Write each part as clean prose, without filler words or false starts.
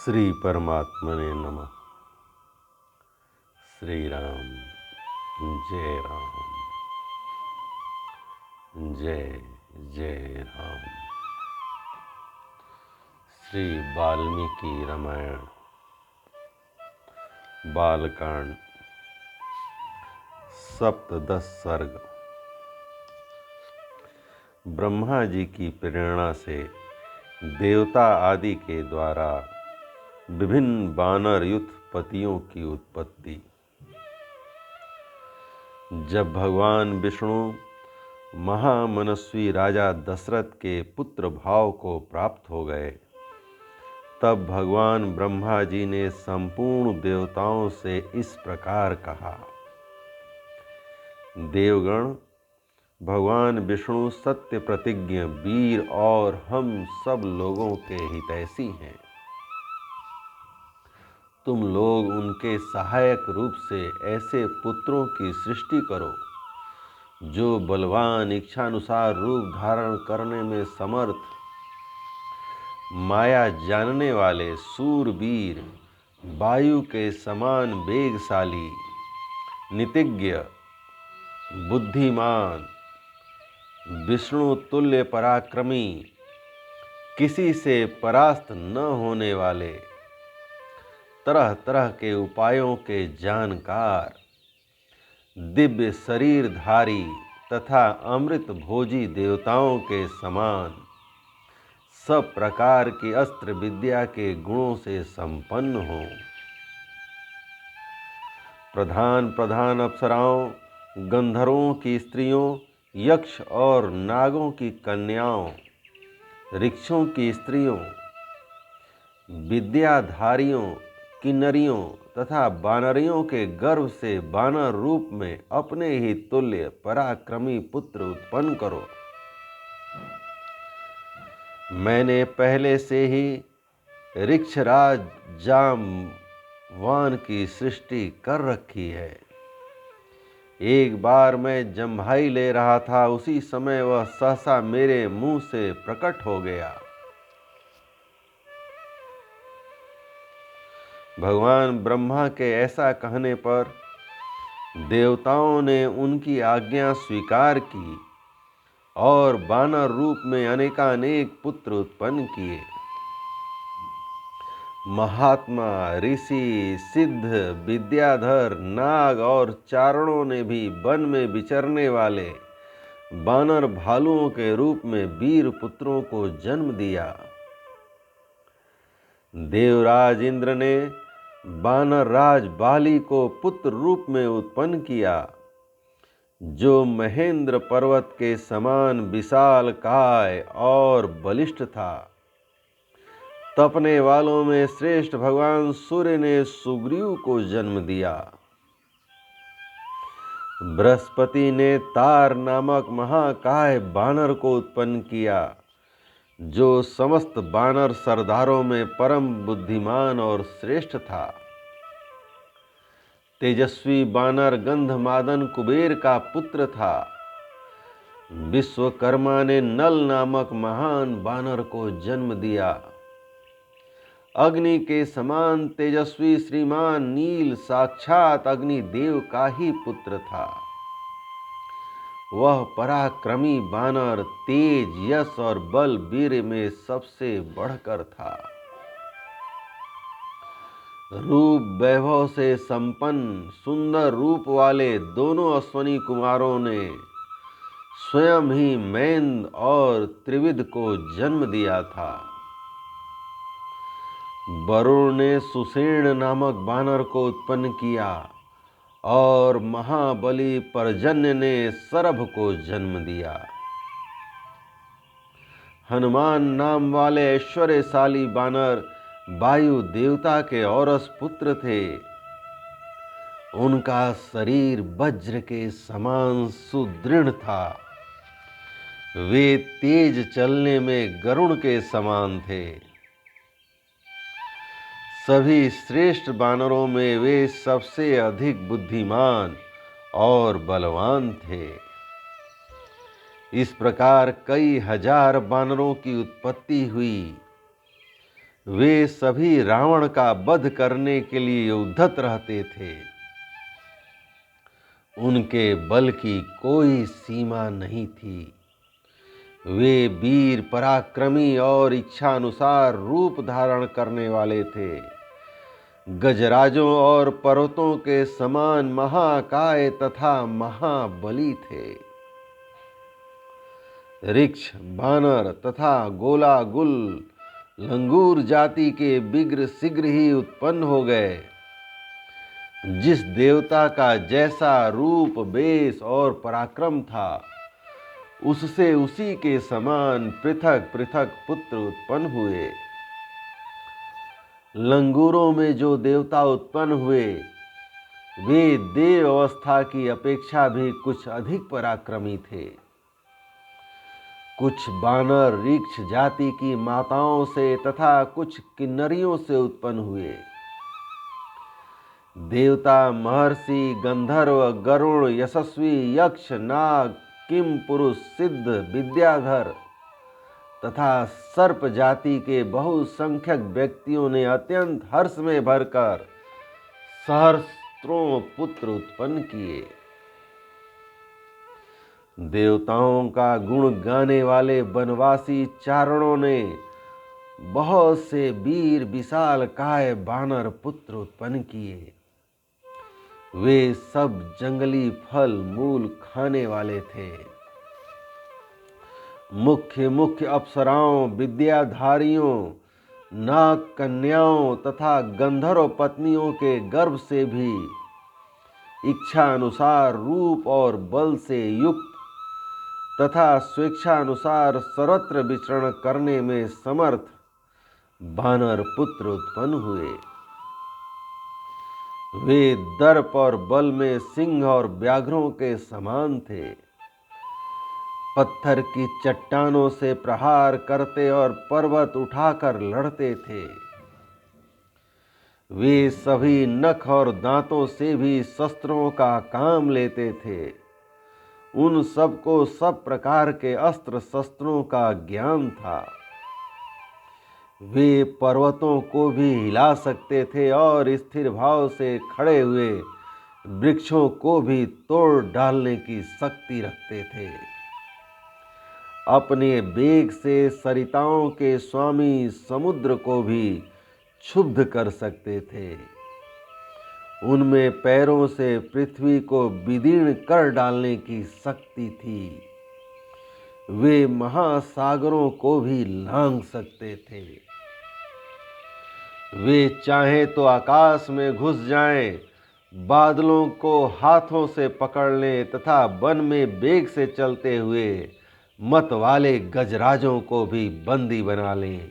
श्री परमात्मने नमः। श्री राम जय राम, जय जय राम। श्री वाल्मीकि रामायण बालकांड सप्तदश सर्ग। ब्रह्मा जी की प्रेरणा से देवता आदि के द्वारा विभिन्न वानर युथपतियों की उत्पत्ति। जब भगवान विष्णु महामनस्वी राजा दशरथ के पुत्र भाव को प्राप्त हो गए, तब भगवान ब्रह्मा जी ने संपूर्ण देवताओं से इस प्रकार कहा। देवगण, भगवान विष्णु सत्य प्रतिज्ञ वीर और हम सब लोगों के हितैषी हैं। तुम लोग उनके सहायक रूप से ऐसे पुत्रों की सृष्टि करो जो बलवान, इच्छानुसार रूप धारण करने में समर्थ, माया जानने वाले, सूरवीर, वायु के समान वेगशाली, नीतिज्ञ, बुद्धिमान, विष्णु तुल्य पराक्रमी, किसी से परास्त न होने वाले, तरह तरह के उपायों के जानकार, दिव्य शरीरधारी तथा अमृत भोजी देवताओं के समान, सब प्रकार की अस्त्र विद्या के गुणों से संपन्न हो। प्रधान प्रधान अप्सराओं, गंधर्वों की स्त्रियों, यक्ष और नागों की कन्याओं, ऋक्षों की स्त्रियों, विद्याधारियों, किन्नरियों तथा वानरियों के गर्भ से वानर रूप में अपने ही तुल्य पराक्रमी पुत्र उत्पन्न करो। मैंने पहले से ही ऋक्षराज जाम्बवान की सृष्टि कर रखी है। एक बार मैं जम्भाई ले रहा था, उसी समय वह सहसा मेरे मुंह से प्रकट हो गया। भगवान ब्रह्मा के ऐसा कहने पर देवताओं ने उनकी आज्ञा स्वीकार की और वानर रूप में अनेकानेक पुत्र उत्पन्न किए। महात्मा, ऋषि, सिद्ध, विद्याधर, नाग और चारणों ने भी वन में विचरने वाले वानर भालुओं के रूप में वीर पुत्रों को जन्म दिया। देवराज इंद्र ने वानर राज बाली को पुत्र रूप में उत्पन्न किया, जो महेंद्र पर्वत के समान विशाल काय और बलिष्ठ था। तपने वालों में श्रेष्ठ भगवान सूर्य ने सुग्रीव को जन्म दिया। बृहस्पति ने तार नामक महाकाय बानर को उत्पन्न किया, जो समस्त बानर सरदारों में परम बुद्धिमान और श्रेष्ठ था। तेजस्वी बानर गंधमादन कुबेर का पुत्र था। विश्वकर्मा ने नल नामक महान बानर को जन्म दिया। अग्नि के समान तेजस्वी श्रीमान नील साक्षात अग्निदेव का ही पुत्र था। वह पराक्रमी बानर तेज, यश और बल, वीर में सबसे बढ़कर था। रूप वैभव से संपन्न सुंदर रूप वाले दोनों अश्वनी कुमारों ने स्वयं ही मैंद और त्रिविध को जन्म दिया था। वरुण ने सुषेण नामक बानर को उत्पन्न किया और महाबली पर्जन्य ने सरभ को जन्म दिया। हनुमान नाम वाले ऐश्वर्यशाली बानर वायु देवता के औरस पुत्र थे। उनका शरीर वज्र के समान सुदृढ़ था। वे तेज चलने में गरुड़ के समान थे। सभी श्रेष्ठ बानरों में वे सबसे अधिक बुद्धिमान और बलवान थे। इस प्रकार कई हजार बानरों की उत्पत्ति हुई। वे सभी रावण का वध करने के लिए उद्धत रहते थे। उनके बल की कोई सीमा नहीं थी। वे वीर पराक्रमी और इच्छानुसार रूप धारण करने वाले थे। गजराजों और पर्वतों के समान महाकाय तथा महाबली थे। ऋक्ष, बानर तथा गोलागुल लंगूर जाति के विग्र शीघ्र ही उत्पन्न हो गए। जिस देवता का जैसा रूप, वेश और पराक्रम था, उससे उसी के समान पृथक पृथक पुत्र उत्पन्न हुए। लंगूरों में जो देवता उत्पन्न हुए, वे देव अवस्था की अपेक्षा भी कुछ अधिक पराक्रमी थे। कुछ बानर ऋक्ष जाति की माताओं से तथा कुछ किन्नरियों से उत्पन्न हुए। देवता, महर्षि, गंधर्व, गरुण, यशस्वी, यक्ष, नाग, किम पुरुष, सिद्ध, विद्याधर तथा सर्प जाति के बहुसंख्यक व्यक्तियों ने अत्यंत हर्ष में भरकर सहस्त्रों पुत्र उत्पन्न किए। देवताओं का गुण गाने वाले वनवासी चारणों ने बहुत से वीर विशाल काय बानर पुत्र उत्पन्न किए। वे सब जंगली फल मूल खाने वाले थे। मुख्य मुख्य अप्सराओं, विद्याधारियों, नाग कन्याओं तथा गंधर्व पत्नियों के गर्भ से भी इच्छा अनुसार रूप और बल से युक्त तथा स्वेच्छानुसार सर्वत्र विचरण करने में समर्थ बानर पुत्र उत्पन्न हुए। वे दर्प और बल में सिंह और व्याघ्रों के समान थे। पत्थर की चट्टानों से प्रहार करते और पर्वत उठाकर लड़ते थे। वे सभी नख और दांतों से भी शस्त्रों का काम लेते थे। उन सबको सब प्रकार के अस्त्र शस्त्रों का ज्ञान था। वे पर्वतों को भी हिला सकते थे और स्थिर भाव से खड़े हुए वृक्षों को भी तोड़ डालने की शक्ति रखते थे। अपने वेग से सरिताओं के स्वामी समुद्र को भी क्षुब्ध कर सकते थे। उनमें पैरों से पृथ्वी को विदीर्ण कर डालने की शक्ति थी। वे महासागरों को भी लांघ सकते थे। वे चाहे तो आकाश में घुस जाएं, बादलों को हाथों से पकड़ लें तथा वन में वेग से चलते हुए मत वाले गजराजों को भी बंदी बना लें।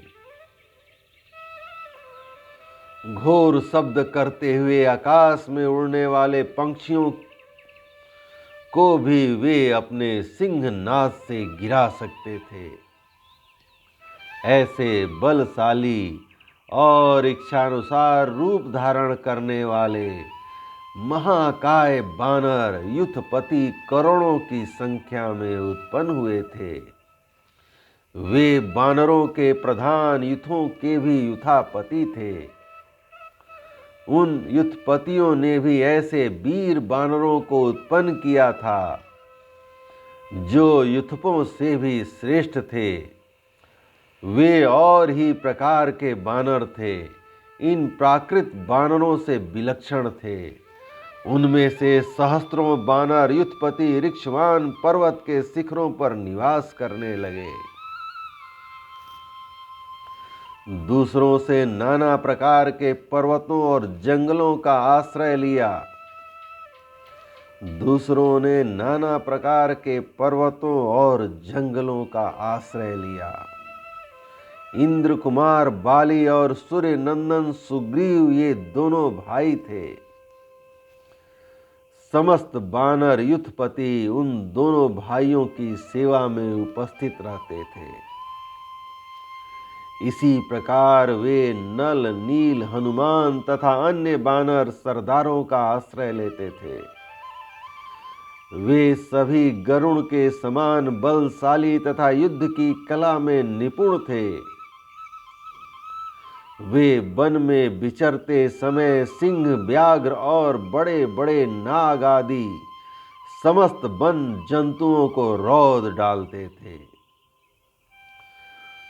घोर शब्द करते हुए आकाश में उड़ने वाले पंछियों को भी वे अपने सिंहनाद से गिरा सकते थे। ऐसे बलशाली और इच्छानुसार रूप धारण करने वाले महाकाय बानर युथपति करोड़ों की संख्या में उत्पन्न हुए थे। वे बानरों के प्रधान युथों के भी युथापति थे। उन युथपतियों ने भी ऐसे वीर बानरों को उत्पन्न किया था जो युथपों से भी श्रेष्ठ थे। वे और ही प्रकार के बानर थे। इन प्राकृत बानरों से विलक्षण थे। उनमें से सहस्त्रों बानर युथपति ऋक्षवान पर्वत के शिखरों पर निवास करने लगे। दूसरों से नाना प्रकार के पर्वतों और जंगलों का आश्रय लिया। दूसरों ने नाना प्रकार के पर्वतों और जंगलों का आश्रय लिया। इंद्र कुमार बाली और सूर्य नंदन सुग्रीव ये दोनों भाई थे। समस्त बानर युथपति उन दोनों भाइयों की सेवा में उपस्थित रहते थे। इसी प्रकार वे नल, नील, हनुमान तथा अन्य बानर सरदारों का आश्रय लेते थे। वे सभी गरुण के समान बलशाली तथा युद्ध की कला में निपुण थे। वे वन में विचरते समय सिंह, व्याघ्र और बड़े बड़े नाग आदि समस्त वन जंतुओं को रौंद डालते थे।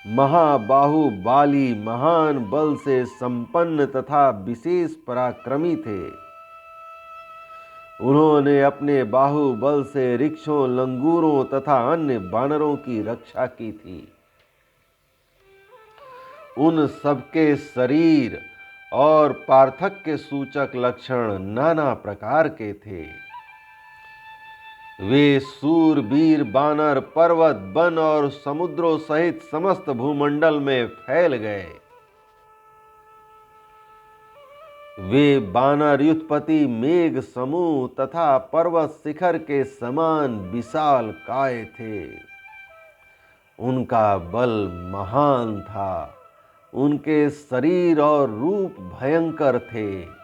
महाबाहु बाली महान बल से संपन्न तथा विशेष पराक्रमी थे। उन्होंने अपने बाहुबल से वृक्षों, लंगूरों तथा अन्य वानरों की रक्षा की थी। उन सबके शरीर और पार्थक्य सूचक लक्षण नाना प्रकार के थे। वे सूरवीर वानर पर्वत, वन और समुद्रों सहित समस्त भूमंडल में फैल गए। वे वानर युद्धपति मेघ समूह तथा पर्वत शिखर के समान विशाल काय थे। उनका बल महान था, उनके शरीर और रूप भयंकर थे।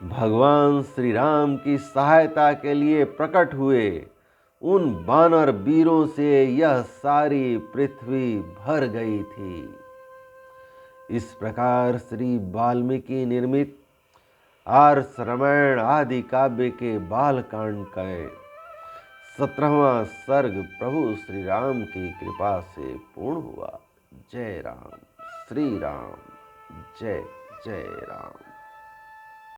भगवान श्री राम की सहायता के लिए प्रकट हुए उन वानर वीरों से यह सारी पृथ्वी भर गई थी। इस प्रकार श्री वाल्मीकि निर्मित आर्ष रामायण आदि काव्य के बालकांड का 17वां सर्ग प्रभु श्री राम की कृपा से पूर्ण हुआ। जय राम, श्री राम, जय जय राम।